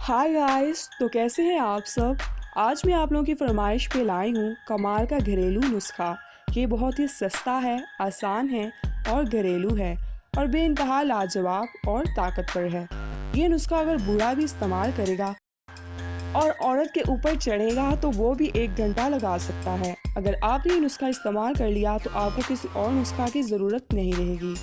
Hi guys, तो कैसे हैं आप सब। आज मैं आप लोगों की फरमाइश पे लाई हूँ कमाल का घरेलू नुस्खा। ये बहुत ही सस्ता है, आसान है और घरेलू है और बेइंतहा लाजवाब और ताकतवर है। ये नुस्खा अगर बूढ़ा भी इस्तेमाल करेगा और औरत के ऊपर चढ़ेगा तो वो भी 1 घंटा लगा सकता है। अगर आपने ये नुस्खा इस्तेमाल कर लिया तो आपको किसी और नुस्खा की ज़रूरत नहीं रहेगी।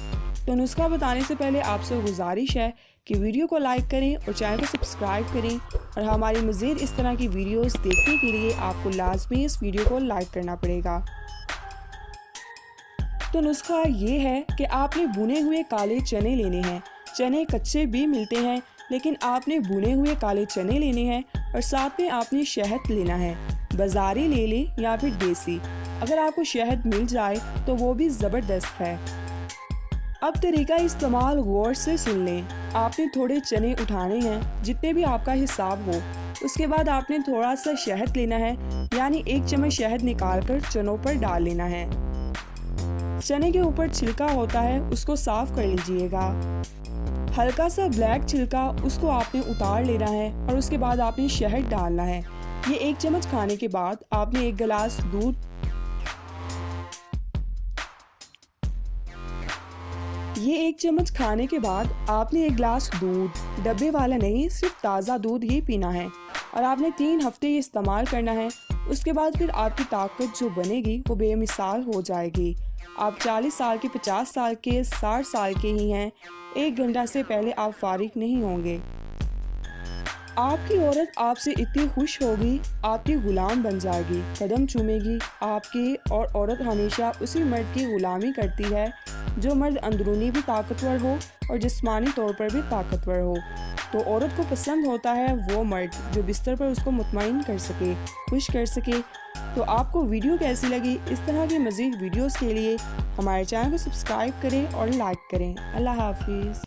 तो नुस्खा बताने से पहले आपसे गुजारिश है कि वीडियो को लाइक करें और चैनल को सब्सक्राइब करें और हमारी मज़ीद इस तरह की वीडियोस देखने के लिए आपको लाजमी इस वीडियो को लाइक करना पड़ेगा। तो नुस्खा ये है कि आपने भुने हुए काले चने लेने हैं। चने कच्चे भी मिलते हैं, लेकिन आपने भुने हुए काले चने लेने हैं और साथ में आपने शहद लेना है। बाज़ारी ले लें या फिर देसी, अगर आपको शहद मिल जाए तो वो भी ज़बरदस्त है। अब तरीका इस्तेमाल गौर से सुन लें। आपने थोड़े चने उठाने हैं, जितने भी आपका हिसाब हो। उसके बाद आपने थोड़ा सा शहद लेना है, यानी 1 चम्मच शहद निकाल कर चनों पर डाल लेना है। चने के ऊपर छिलका होता है, उसको साफ कर लीजिएगा। हल्का सा ब्लैक छिलका, उसको आपने उतार लेना है और उसके बाद आपने शहद डालना है। ये 1 चम्मच खाने के बाद आपने 1 गिलास दूध ये 1 चम्मच खाने के बाद आपने 1 गिलास दूध, डब्बे वाला नहीं, सिर्फ ताज़ा दूध ही पीना है और आपने 3 हफ्ते ये इस्तेमाल करना है। उसके बाद फिर आपकी ताकत जो बनेगी वो बेमिसाल हो जाएगी। आप 40 साल के, 50 साल के, 60 साल के ही हैं, 1 घंटा से पहले आप फारिग नहीं होंगे। आपकी औरत आपसे इतनी खुश होगी, आपकी गुलाम बन जाएगी, कदम चूमेगी आपकी। और औरत हमेशा उसी मर्द की गुलामी करती है जो मर्द अंदरूनी भी ताकतवर हो और जिस्मानी तौर पर भी ताकतवर हो। तो औरत को पसंद होता है वो मर्द जो बिस्तर पर उसको मुतमईन कर सके, खुश कर सके। तो आपको वीडियो कैसी लगी? इस तरह की मज़ीद वीडियोस के लिए हमारे चैनल को सब्सक्राइब करें और लाइक करें। अल्लाह हाफिज़।